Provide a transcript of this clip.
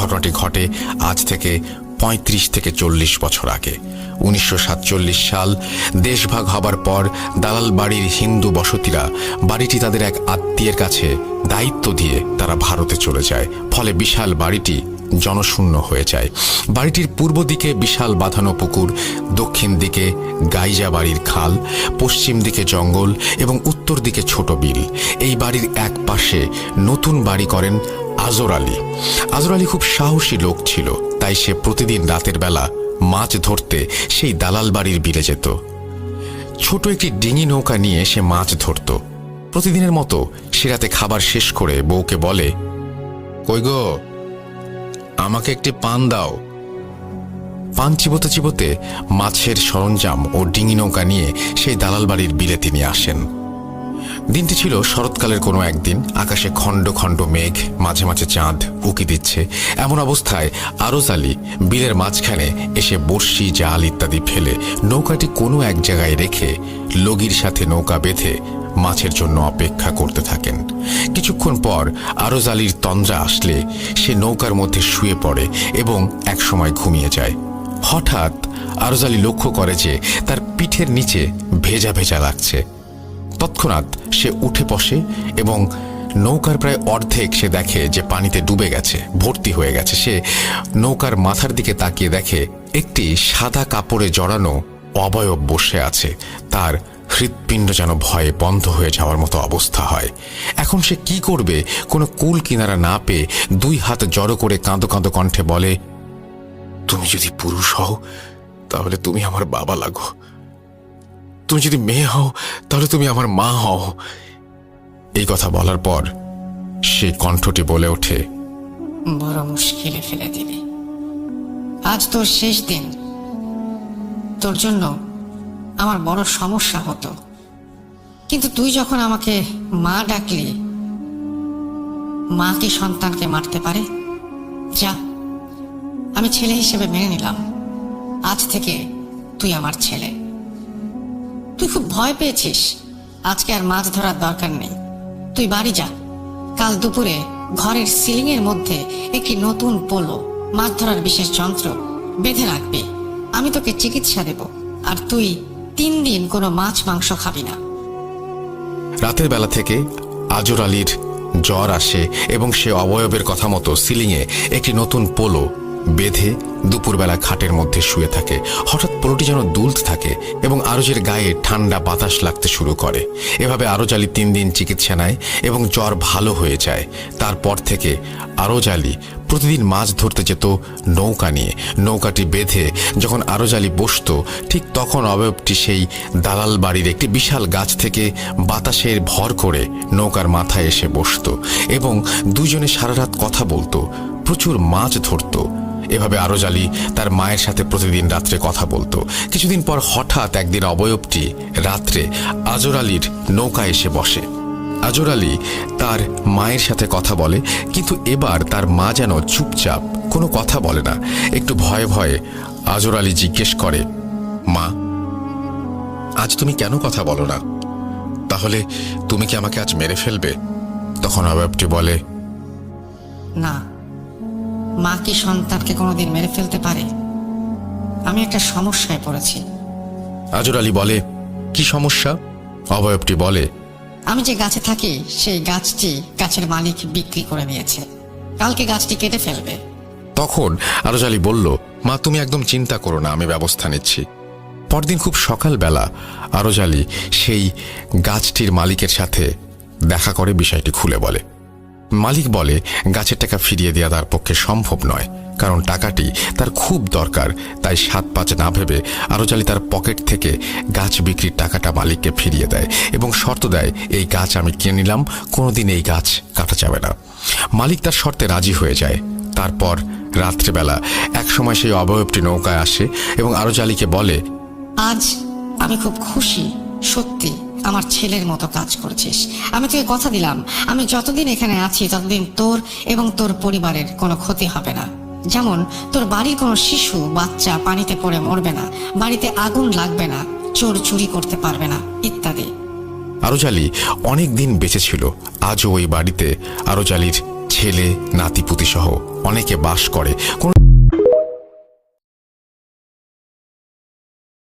ঘটনাটি ঘটে আজ থেকে ৩৫ থেকে ৪০ বছর আগে। ১৯৪৭ সাল। দেশভাগ হবার পর দালাল বাড়ির হিন্দু বসতিরা বাড়িটি তাদের এক আত্মীয়ের কাছে দায়িত্ব দিয়ে তারা ভারতে চলে যায়। ফলে বিশাল বাড়িটি জনশূন্য হয়ে যায়। বাড়িটির পূর্ব দিকে বিশাল বাঁধানো পুকুর, দক্ষিণ দিকে গাইজা বাড়ির খাল, পশ্চিম দিকে জঙ্গল এবং উত্তর দিকে ছোট বিল। এই বাড়ির এক পাশে নতুন বাড়ি করেন আজর আলী। আজর আলী খুব সাহসী লোক ছিল, তাই সে প্রতিদিন রাতের বেলা মাছ ধরতে সেই দালাল বাড়ির বিলে যেত। ছোট একটি ডিঙি নৌকা নিয়ে সে মাছ ধরত। প্রতিদিনের মতো সে রাতে খাবার শেষ করে বউকে বলে, কই গো, আমাকে একটি পান দাও। পান চিবোতে চিবোতে মাছের সরঞ্জাম ও ডিঙি নৌকা নিয়ে সেই দালাল বাড়ির বিলে তিনি আসেন। দিনটি ছিল শরৎকালের কোনো একদিন। আকাশে খণ্ড খণ্ড মেঘ, মাঝে মাঝে চাঁদ উকি দিচ্ছে। এমন অবস্থায় আরজ আলী বিলের মাঝখানে এসে বড়শি, জাল ইত্যাদি ফেলে নৌকাটি কোনো এক জায়গায় রেখে লগির সাথে নৌকা বেঁধে মাছের জন্য অপেক্ষা করতে থাকেন। কিছুক্ষণ পর আরজ আলীর তন্দ্রা আসলে সে নৌকার মধ্যে শুয়ে পড়ে এবং একসময় ঘুমিয়ে যায়। হঠাৎ আরজ আলী লক্ষ্য করে যে তার পিঠের নিচে ভেজা ভেজা লাগছে। তৎক্ষণাৎ সে উঠে বসে এবং নৌকার প্রায় অর্ধেক সে দেখে যে পানিতে ডুবে গেছে, ভর্তি হয়ে গেছে। সে নৌকার মাথার দিকে তাকিয়ে দেখে একটি সাদা কাপড়ে জড়ানো অবয়ব বসে আছে। তার হৃৎপিণ্ড যেন ভয়ে বন্ধ হয়ে যাওয়ার মতো অবস্থা হয়। এখন সে কি করবে কোনো কুল কিনারা না পেয়ে দুই হাত জড়ো করে কাঁদো কাঁদো কণ্ঠে বলে, তুমি যদি পুরুষ হও তাহলে তুমি আমার বাবা লাগো, তুমি যদি মেয়ে হও তাহলে তুমি আমার মা হও। এই কথা বলার পর সে কণ্ঠটি বলে ওঠে, বড় মুশকিলে ফেলে দিবি। আজ তোর শেষ দিন। তোর জন্য আমার বড় সমস্যা হতো, কিন্তু তুই যখন আমাকে মা ডাকলি, মা কি সন্তানকে মারতে পারে? যা, আমি ছেলে হিসেবে মেনে নিলাম। আজ থেকে তুই আমার ছেলে। তুই খুব ভয় পেয়েছিস, আজকে আর মাছ ধরার দরকার নেই। তুই বাড়ি যা। কাল দুপুরে ঘরের সিলিং এর মধ্যে একটি নতুন পোলো, মাছ ধরার বিশেষ যন্ত্র বেঁধে রাখবি। আমি তোকে চিকিৎসা দেব, আর তুই 3 দিন কোনো মাছ মাংস খাবি না। রাতের বেলা থেকে আজর আলীর জ্বর আসে এবং সে অবয়বের কথা মতো সিলিংয়ে একটি নতুন পোলো বেঁধে দুপুরবেলা খাটের মধ্যে শুয়ে থাকে। হঠাৎ পোলোটি যেন দুলতে থাকে এবং আরজের গায়ে ঠান্ডা বাতাস লাগতে শুরু করে। এভাবে আরজ আলী 3 দিন চিকিৎসা নেয় এবং জ্বর ভালো হয়ে যায়। তারপর থেকে আরজ আলী প্রতিদিন মাছ ধরতে যেত নৌকা নিয়ে। নৌকাটি বেঁধে যখন আরজ আলী বসত, ঠিক তখন অবয়বটি সেই দালাল বাড়ির একটি বিশাল গাছ থেকে বাতাসের ভর করে নৌকার মাথায় এসে বসত এবং দুজনে সারা রাত কথা বলতো, প্রচুর মাছ ধরত। এভাবে আরজ আলী তার মায়ের সাথে প্রতিদিন রাত্রে কথা বলতো। কিছুদিন পর হঠাৎ একদিন অবয়বটি রাত্রে আজর আলীর নৌকা এসে বসে। আজর আলী তার মায়ের সাথে কথা বলে, কিন্তু এবার তার মা যেন চুপচাপ, কোনো কথা বলে না। একটু ভয়ে ভয়ে আজর আলী জিজ্ঞেস করে, মা, আজ তুমি কেন কথা বলো না? তাহলে তুমি কি আমাকে আজ মেরে ফেলবে? তখন অবয়বটি বলে, না, মা কি সন্তানকে কোনোদিন মেরে ফেলতে পারে? আমি একটা সমস্যায় পড়েছি। আজর আলী বলে, কি সমস্যা? অবয়বটি বলে, আমি যে গাছে থাকি সেই গাছটি গাছের মালিক বিক্রি করে দিয়েছে। কালকে গাছটি কেটে ফেলবে। তখন আরজ আলী বলল, মা, তুমি একদম চিন্তা করো না, আমি ব্যবস্থা নিচ্ছি। পরদিন খুব সকালবেলা আরজ আলী সেই গাছটির মালিকের সাথে দেখা করে বিষয়টি খুলে বলে। মালিক বলে, গাছের টাকা ফিরিয়ে দেওয়া তার পক্ষে সম্ভব নয়, কারণ টাকাটি তার খুব দরকার। তাই 7-5 না ভেবে আরজ আলী তার পকেট থেকে গাছ বিক্রির টাকাটা মালিককে ফিরিয়ে দেয় এবং শর্ত দেয়, এই গাছ আমি কিনে নিলাম, কোনোদিন এই গাছ কাটা যাবে না। মালিক তার শর্তে রাজি হয়ে যায়। তারপর রাত্রেবেলা একসময় সেই অবয়বটি নৌকায় আসে এবং আরজ আলীকে বলে, আজ আমি খুব খুশি, সত্যি আমার ছেলের মতো কাজ করছিস। আমি তোকে কথা দিলাম, আমি যতদিন এখানে আছি ততদিন তোর এবং তোর পরিবারের কোনো ক্ষতি হবে না। যেমন তোর বাড়ির কোনো শিশু বাচ্চা পানিতে পড়ে মরবে না, বাড়িতে আগুন লাগবে না, চোর চুরি করতে পারবে না, ইত্যাদি। আরজ আলী অনেক দিন বেঁচে ছিল। আজও ওই বাড়িতে আরজ আলীর ছেলে, নাতিপুতি সহ অনেকে বাস করে। কোনো